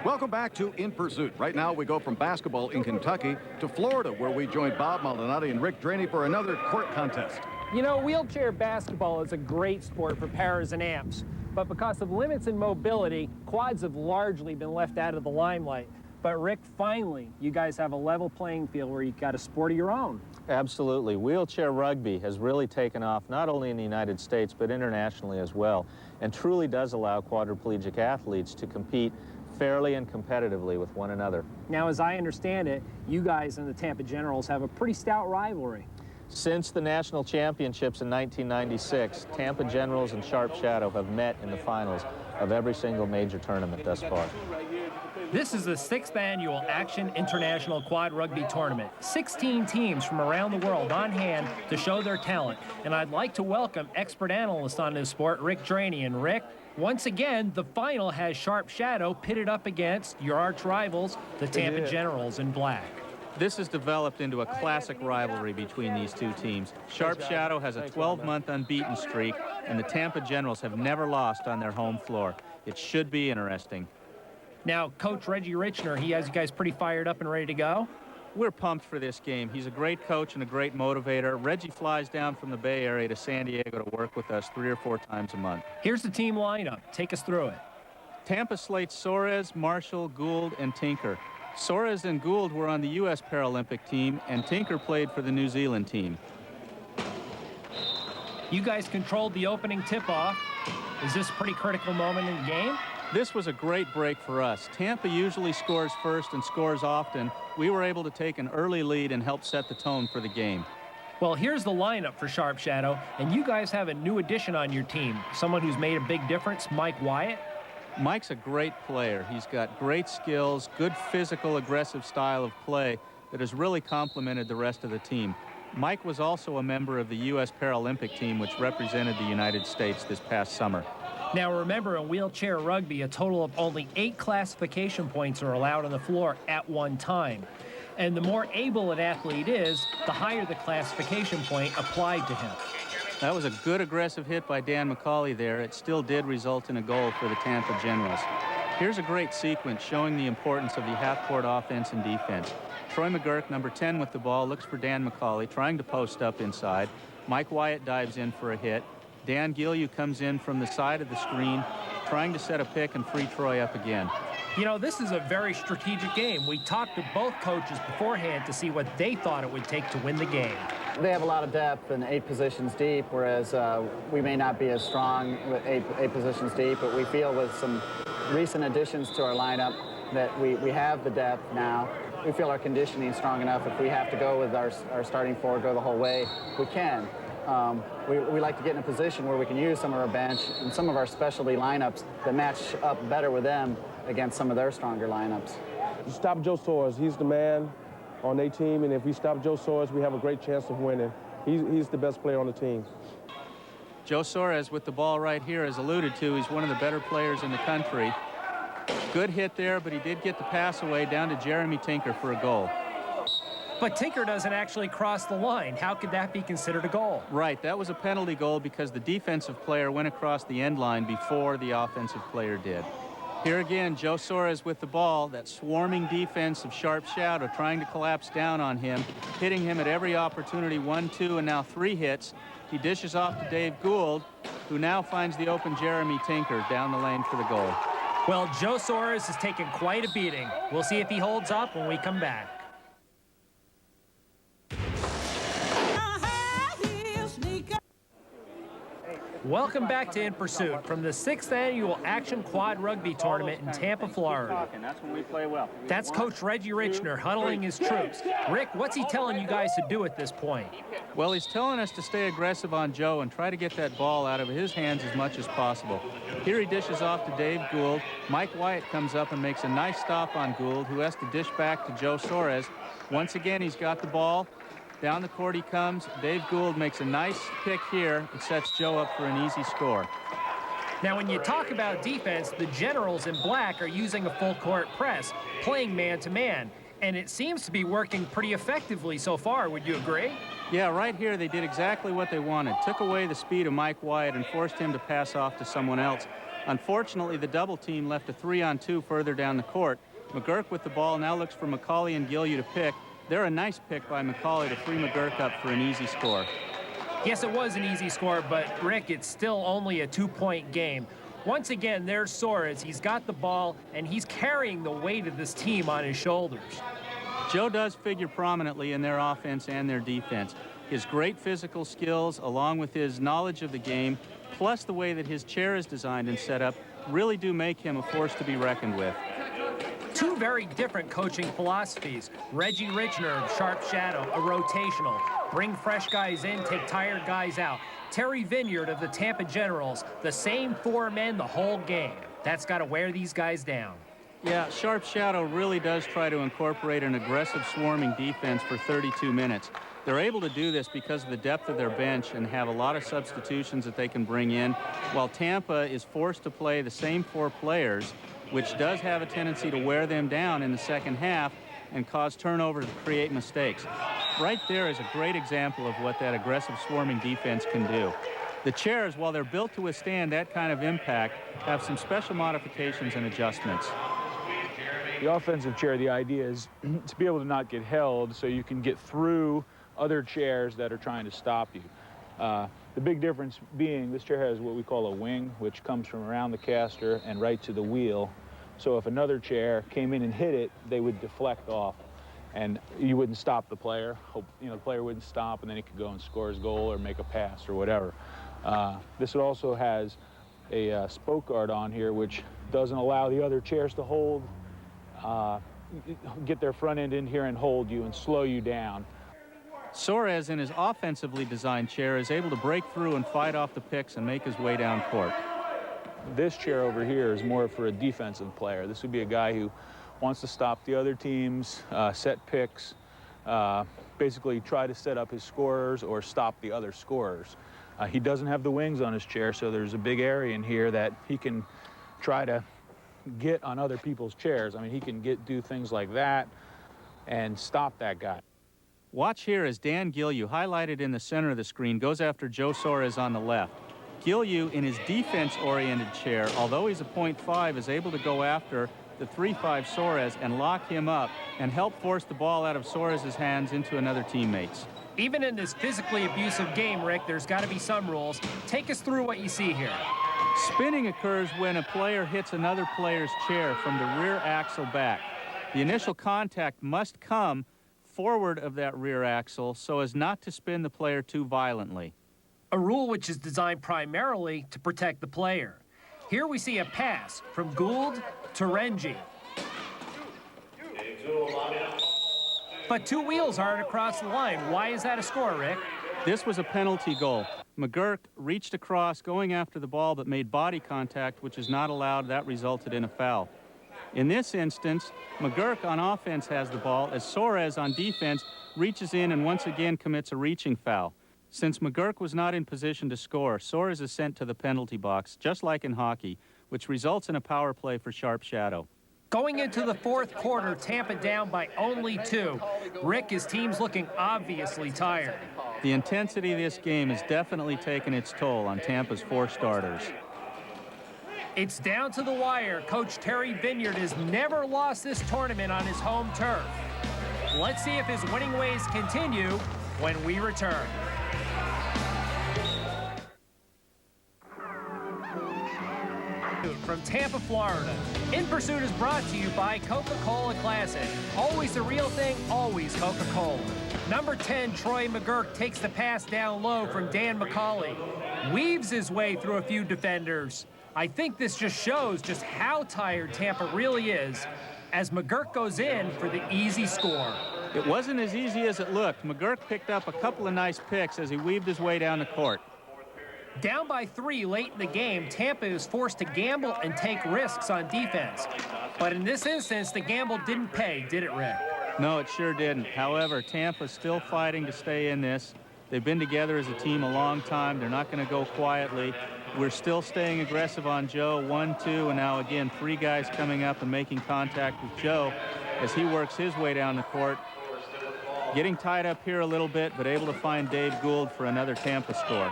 Welcome back to In Pursuit. Right now, we go from basketball in Kentucky to Florida, where we join Bob Maldonado and Rick Draney for another court contest. You know, wheelchair basketball is a great sport for paras and amps, but because of limits in mobility, quads have largely been left out of the limelight. But Rick, finally, you guys have a level playing field where you've got a sport of your own. Absolutely. Wheelchair rugby has really taken off, not only in the United States, but internationally as well, and truly does allow quadriplegic athletes to compete fairly and competitively with one another. Now, as I understand it, you guys and the Tampa Generals have a pretty stout rivalry. Since the national championships in 1996, Tampa Generals and Sharp Shadow have met in the finals of every single major tournament thus far. This is the 6th annual Action International Quad Rugby Tournament. 16 teams from around the world on hand to show their talent. And I'd like to welcome expert analyst on this sport, Rick Draney. And Rick, once again, the final has Sharp Shadow pitted up against your arch rivals, the Tampa Generals in black. This has developed into a classic rivalry between these two teams. Sharp Shadow has a 12-month unbeaten streak, and the Tampa Generals have never lost on their home floor. It should be interesting. Now, Coach Reggie Richner, he has you guys pretty fired up and ready to go? We're pumped for this game. He's a great coach and a great motivator. Reggie flies down from the Bay Area to San Diego to work with us 3 or 4 times a month. Here's the team lineup. Take us through it. Tampa slates Soares, Marshall, Gould, and Tinker. Soares and Gould were on the U.S. Paralympic team, and Tinker played for the New Zealand team. You guys controlled the opening tip-off. Is this a pretty critical moment in the game? This was a great break for us. Tampa usually scores first and scores often. We were able to take an early lead and help set the tone for the game. Well, here's the lineup for Sharp Shadow, and you guys have a new addition on your team, someone who's made a big difference, Mike Wyatt. Mike's a great player. He's got great skills, good physical, aggressive style of play that has really complemented the rest of the team. Mike was also a member of the U.S. Paralympic team, which represented the United States this past summer. Now remember, in wheelchair rugby, a total of only 8 classification points are allowed on the floor at one time. And the more able an athlete is, the higher the classification point applied to him. That was a good aggressive hit by Dan McCauley there. It still did result in a goal for the Tampa Generals. Here's a great sequence showing the importance of the half-court offense and defense. Troy McGurk, number 10 with the ball, looks for Dan McCauley, trying to post up inside. Mike Wyatt dives in for a hit. Dan Gillieu comes in from the side of the screen, trying to set a pick and free Troy up again. You know, this is a very strategic game. We talked to both coaches beforehand to see what they thought it would take to win the game. They have a lot of depth and 8 positions deep, whereas we may not be as strong with eight positions deep, but we feel with some recent additions to our lineup that we have the depth now. We feel our conditioning is strong enough. If we have to go with our starting 4, go the whole way, we can. We like to get in a position where we can use some of our bench and some of our specialty lineups that match up better with them against some of their stronger lineups. Stop Joe Soares. He's the man on their team, and if we stop Joe Soares, we have a great chance of winning. He's the best player on the team. Joe Soares with the ball right here, as alluded to, he's one of the better players in the country. Good hit there, but he did get the pass away down to Jeremy Tinker for a goal. But Tinker doesn't actually cross the line. How could that be considered a goal? Right, that was a penalty goal because the defensive player went across the end line before the offensive player did. Here again, Joe Soares with the ball, that swarming defense of Sharp Shadow trying to collapse down on him, hitting him at every opportunity, 1, 2, and now 3 hits. He dishes off to Dave Gould, who now finds the open Jeremy Tinker down the lane for the goal. Well, Joe Soares has taken quite a beating. We'll see if he holds up when we come back. Welcome back to In Pursuit from the 6th annual Action Quad Rugby Tournament in Tampa, Florida. That's when we play well. That's Coach Reggie Richner huddling his troops. Rick, what's he telling you guys to do at this point? Well, he's telling us to stay aggressive on Joe and try to get that ball out of his hands as much as possible. Here he dishes off to Dave Gould. Mike Wyatt comes up and makes a nice stop on Gould, who has to dish back to Joe Soares. Once again, he's got the ball. Down the court he comes. Dave Gould makes a nice pick here and sets Joe up for an easy score. Now, when you talk about defense, the Generals in black are using a full-court press, playing man-to-man, and it seems to be working pretty effectively so far. Would you agree? Yeah, right here they did exactly what they wanted. Took away the speed of Mike Wyatt and forced him to pass off to someone else. Unfortunately, the double team left a 3-on-2 further down the court. McGurk with the ball now looks for McCauley and Gillieu to pick. They're a nice pick by McCauley to free McGurk up for an easy score. Yes, it was an easy score, but Rick, it's still only a 2-point game. Once again, there's Soares. He's got the ball, and he's carrying the weight of this team on his shoulders. Joe does figure prominently in their offense and their defense. His great physical skills, along with his knowledge of the game, plus the way that his chair is designed and set up, really do make him a force to be reckoned with. Two very different coaching philosophies. Reggie Richner of Sharp Shadow, a rotational. Bring fresh guys in, take tired guys out. Terry Vineyard of the Tampa Generals, the same 4 men the whole game. That's got to wear these guys down. Yeah, Sharp Shadow really does try to incorporate an aggressive swarming defense for 32 minutes. They're able to do this because of the depth of their bench and have a lot of substitutions that they can bring in, while Tampa is forced to play the same 4 players, which does have a tendency to wear them down in the second half and cause turnovers to create mistakes. Right there is a great example of what that aggressive swarming defense can do. The chairs, while they're built to withstand that kind of impact, have some special modifications and adjustments. The offensive chair, the idea is to be able to not get held so you can get through other chairs that are trying to stop you. The big difference being this chair has what we call a wing, which comes from around the caster and right to the wheel. So if another chair came in and hit it, they would deflect off, and you wouldn't stop the player. The player wouldn't stop, and then he could go and score his goal or make a pass or whatever. This also has a spoke guard on here, which doesn't allow the other chairs to hold, get their front end in here and hold you and slow you down. Soares, in his offensively designed chair, is able to break through and fight off the picks and make his way down court. This chair over here is more for a defensive player. This would be a guy who wants to stop the other teams, set picks, basically try to set up his scorers or stop the other scorers. He doesn't have the wings on his chair, so there's a big area in here that he can try to get on other people's chairs. I mean, he can do things like that and stop that guy. Watch here as Dan Gillieu, highlighted in the center of the screen, goes after Joe Soares on the left. Gillieu, in his defense-oriented chair, although he's a .5, is able to go after the 3-5 Soares and lock him up and help force the ball out of Soares' hands into another teammate's. Even in this physically abusive game, Rick, there's got to be some rules. Take us through what you see here. Spinning occurs when a player hits another player's chair from the rear axle back. The initial contact must come forward of that rear axle so as not to spin the player too violently. A rule which is designed primarily to protect the player. Here we see a pass from Gould to Rengie. But 2 wheels aren't across the line. Why is that a score, Rick? This was a penalty goal. McGurk reached across going after the ball but made body contact, which is not allowed. That resulted in a foul. In this instance, McGurk on offense has the ball as Soares on defense reaches in and once again commits a reaching foul. Since McGurk was not in position to score, Soares is sent to the penalty box, just like in hockey, which results in a power play for Sharp Shadow. Going into the 4th quarter, Tampa down by only 2. Rick, his team's looking obviously tired. The intensity of this game has definitely taken its toll on Tampa's 4 starters. It's down to the wire. Coach Terry Vineyard has never lost this tournament on his home turf. Let's see if his winning ways continue when we return. From Tampa, Florida, In Pursuit is brought to you by Coca-Cola Classic. Always the real thing, always Coca-Cola. Number 10, Troy McGurk takes the pass down low from Dan McCauley. Weaves his way through a few defenders. I think this just shows just how tired Tampa really is as McGurk goes in for the easy score. It wasn't as easy as it looked. McGurk picked up a couple of nice picks as he weaved his way down the court. Down by 3 late in the game, Tampa is forced to gamble and take risks on defense. But in this instance, the gamble didn't pay, did it, Rick? No, it sure didn't. However, Tampa's still fighting to stay in this. They've been together as a team a long time. They're not going to go quietly. We're still staying aggressive on Joe. 1, 2, and now again 3 guys coming up and making contact with Joe as he works his way down the court. Getting tied up here a little bit, but able to find Dave Gould for another Tampa score.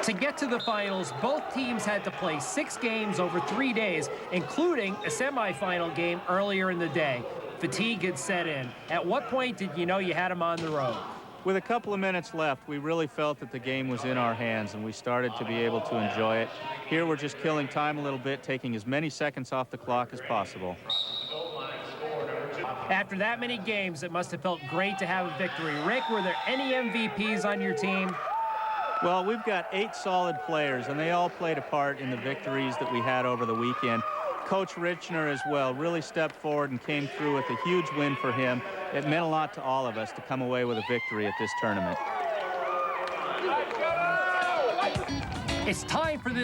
To get to the finals, both teams had to play 6 games over 3 days, including a semifinal game earlier in the day. Fatigue had set in. At what point did you know you had them on the road? With a couple of minutes left, we really felt that the game was in our hands, and we started to be able to enjoy it. Here we're just killing time a little bit, taking as many seconds off the clock as possible. After that many games, it must have felt great to have a victory. Rick, were there any MVPs on your team? Well, we've got 8 solid players, and they all played a part in the victories that we had over the weekend. Coach Richner as well really stepped forward and came through with a huge win for him. It meant a lot to all of us to come away with a victory at this tournament. It's time for this